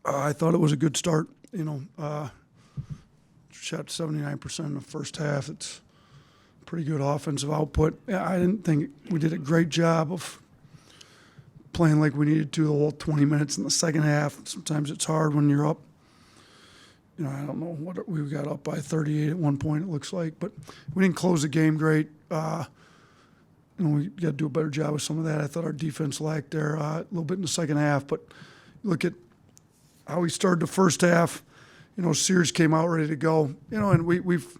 I thought it was a good start. Shot 79% in the first half. It's pretty good offensive output. Yeah, I didn't think we did a great job of playing like we needed to the whole 20 minutes in the second half. Sometimes it's hard when you're up. I don't know what we got up by 38 at one point, it looks like, but we didn't close the game great. We got to do a better job with some of that. I thought our defense lacked there a little bit in the second half, but look at how we started the first half. Sears came out ready to go. And we've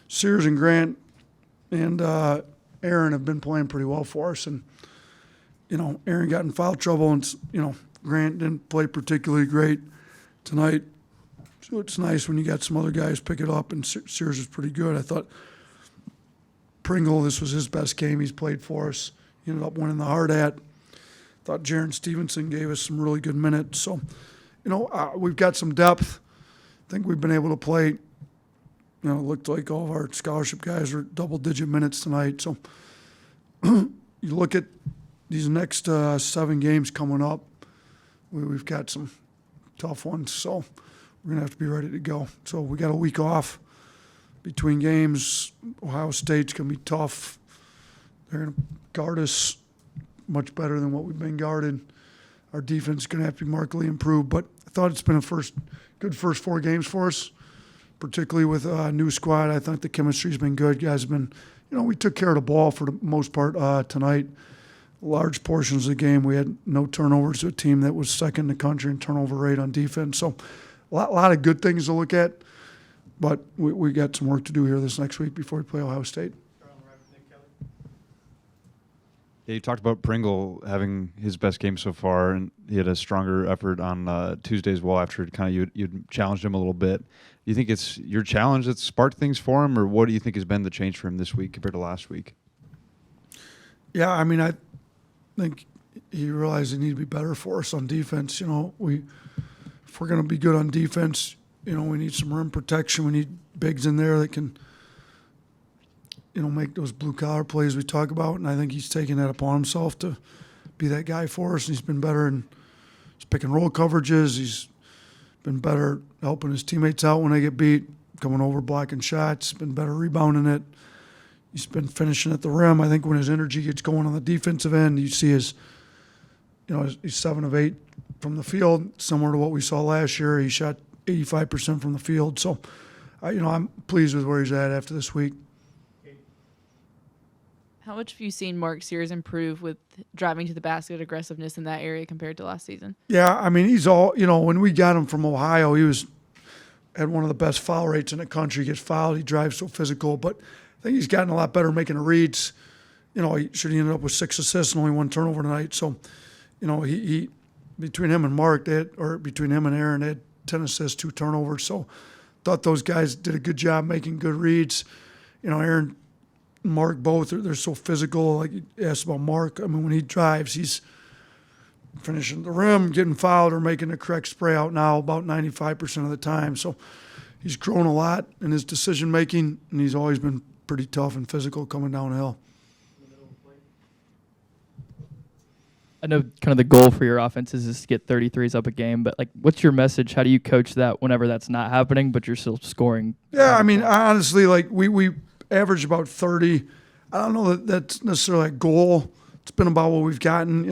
Sears and Grant and Aaron have been playing pretty well for us. And Aaron got in foul trouble, and Grant didn't play particularly great tonight. So it's nice when you got some other guys pick it up, and Sears is pretty good. I thought Pringle, this was his best game he's played for us. He ended up winning the hard at. Thought Jaron Stevenson gave us some really good minutes. So, we've got some depth. I think we've been able to play. It looked like all of our scholarship guys are double-digit minutes tonight. So you look at these next 7 games coming up, we've got some tough ones. So we're going to have to be ready to go. So we got a week off between games. Ohio State's going to be tough. They're going to guard us much better than what we've been guarded. Our defense is going to have to be markedly improved. But I thought it's been a good first 4 games for us, particularly with a new squad. I think the chemistry's been good. Guys have been, we took care of the ball for the most part tonight. Large portions of the game, we had no turnovers to a team that was second in the country in turnover rate on defense. So a lot of good things to look at, but we got some work to do here this next week before we play Ohio State. Yeah, you talked about Pringle having his best game so far, and he had a stronger effort on Tuesday as well after kind of you'd challenged him a little bit. Do you think it's your challenge that sparked things for him, or what do you think has been the change for him this week compared to last week? Yeah, I think he realized he needed to be better for us on defense. If we're going to be good on defense, we need some rim protection. We need bigs in there that can make those blue-collar plays we talk about, and I think he's taking that upon himself to be that guy for us, and he's been better in his pick-and-roll coverages. He's been better helping his teammates out when they get beat, coming over, blocking shots, been better rebounding it. He's been finishing at the rim. I think when his energy gets going on the defensive end, you see he's 7 of 8 from the field, similar to what we saw last year. He shot 85% from the field. So, I'm pleased with where he's at after this week. How much have you seen Mark Sears improve with driving to the basket aggressiveness in that area compared to last season? Yeah, he's all, when we got him from Ohio, had one of the best foul rates in the country. He gets fouled, he drives so physical, but I think he's gotten a lot better making the reads. He ended up with 6 assists and only 1 turnover tonight. So, he between him and between him and Aaron, they had 10 assists, 2 turnovers. So, thought those guys did a good job making good reads. Aaron, Mark, both they're so physical. Like you asked about Mark, when he drives, he's finishing the rim, getting fouled, or making the correct spray out now about 95% of the time. So he's grown a lot in his decision making, and he's always been pretty tough and physical coming downhill. I know kind of the goal for your offenses is to get 33s up a game, but what's your message? How do you coach that whenever that's not happening, but you're still scoring? Yeah, honestly, we average about 30. I don't know that that's necessarily a goal. It's been about what we've gotten.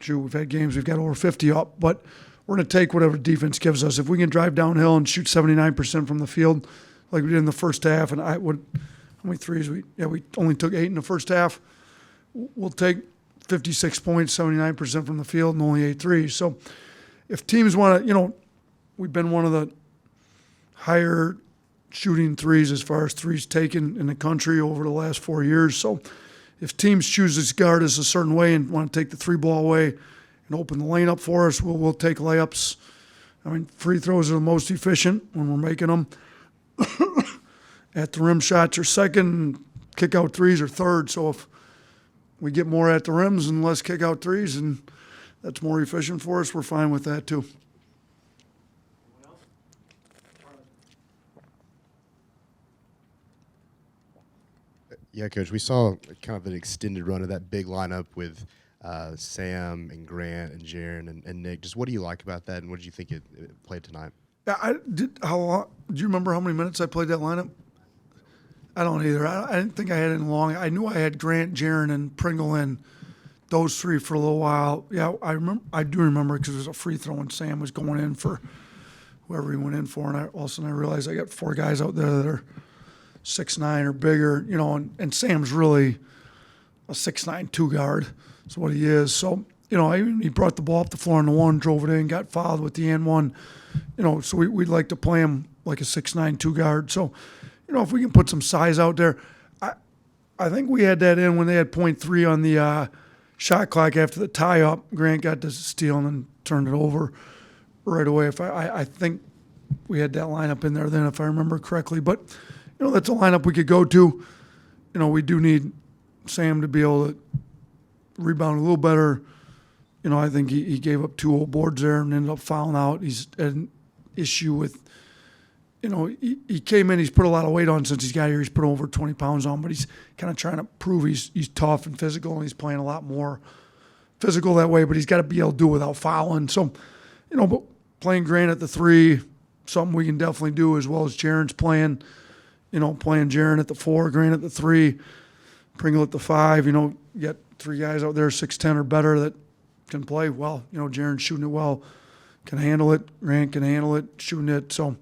We've had games we've got over 50 up, but we're going to take whatever defense gives us. If we can drive downhill and shoot 79% from the field like we did in the first half, and how many threes? We only took 8 in the first half. We'll take 56 points, 79% from the field, and only 8 threes. So if teams want to, we've been one of the higher shooting threes as far as threes taken in the country over the last 4 years. So if teams choose to guard us a certain way and want to take the 3-ball away and open the lane up for us, we'll take layups. Free throws are the most efficient when we're making them. At the rim shots are second, kick out threes are third. So if we get more at the rims and less kick out threes, and that's more efficient for us, we're fine with that too. Yeah, Coach, we saw kind of an extended run of that big lineup with Sam and Grant and Jaron and Nick. Just what do you like about that, and what did you think it played tonight? Yeah, I did. How long? Do you remember how many minutes I played that lineup? I don't either. I didn't think I had any long. I knew I had Grant, Jaron, and Pringle in, those three for a little while. Yeah, I remember. I do remember because it was a free throw and Sam was going in for whoever he went in for, and all of a sudden I realized I got four guys out there that are 6'9" or bigger, and Sam's really a 6'9" two guard. That's what he is. So, he brought the ball up the floor on the one, drove it in, got fouled with the and one. So we'd like to play him like a 6'9" two guard. So, if we can put some size out there, I think we had that in when they had .3 on the shot clock after the tie up. Grant got the steal and then turned it over right away. I think we had that lineup in there then, if I remember correctly. But that's a lineup we could go to. We do need Sam to be able to rebound a little better. I think he gave up 2 old boards there and ended up fouling out. He's had an issue with, he came in, he's put a lot of weight on since he's got here. He's put over 20 pounds on, but he's kind of trying to prove he's tough and physical, and he's playing a lot more physical that way, but he's got to be able to do it without fouling. So, but playing Grant at the 3, something we can definitely do, as well as Jaron's playing, playing Jaron at the 4, Grant at the 3, Pringle at the 5. You got 3 guys out there 6'10" or better that can play well. Jaron's shooting it well, can handle it. Grant can handle it, shooting it. So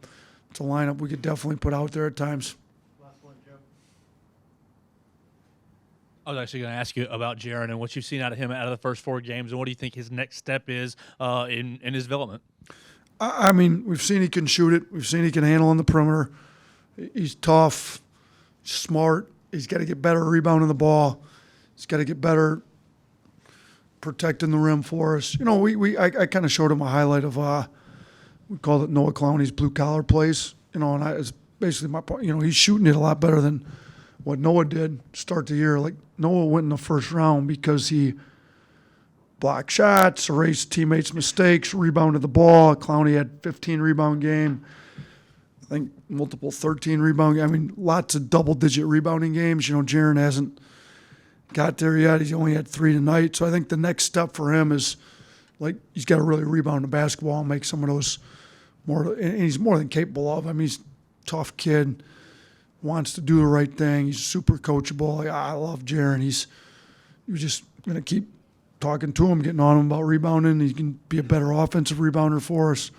it's a lineup we could definitely put out there at times. Last one, Joe. I was actually going to ask you about Jaron and what you've seen out of him out of the first 4 games, and what do you think his next step is in his development? I mean, we've seen he can shoot it. We've seen he can handle on the perimeter. He's tough, smart. He's got to get better rebounding the ball. He's got to get better protecting the rim for us. I kind of showed him a highlight of we called it Noah Clowney's blue collar plays. And it's basically my point. He's shooting it a lot better than what Noah did start the year. Like Noah went in the first round because he blocked shots, erased teammates' mistakes, rebounded the ball. Clowney had 15 rebound game. I think multiple 13 rebound. I mean, lots of double-digit rebounding games. Jaron hasn't got there yet. He's only had 3 tonight. So I think the next step for him is, he's got to really rebound the basketball and make some of those more. And he's more than capable of. I mean, he's a tough kid, wants to do the right thing. He's super coachable. I love Jaron. You're just going to keep talking to him, getting on him about rebounding. He can be a better offensive rebounder for us.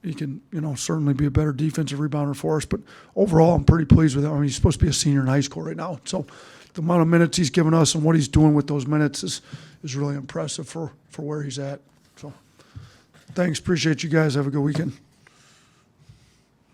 He can, certainly be a better defensive rebounder for us. But overall, I'm pretty pleased with him. I mean, he's supposed to be a senior in high school right now. So the amount of minutes he's given us and what he's doing with those minutes is really impressive for where he's at. So thanks. Appreciate you guys. Have a good weekend.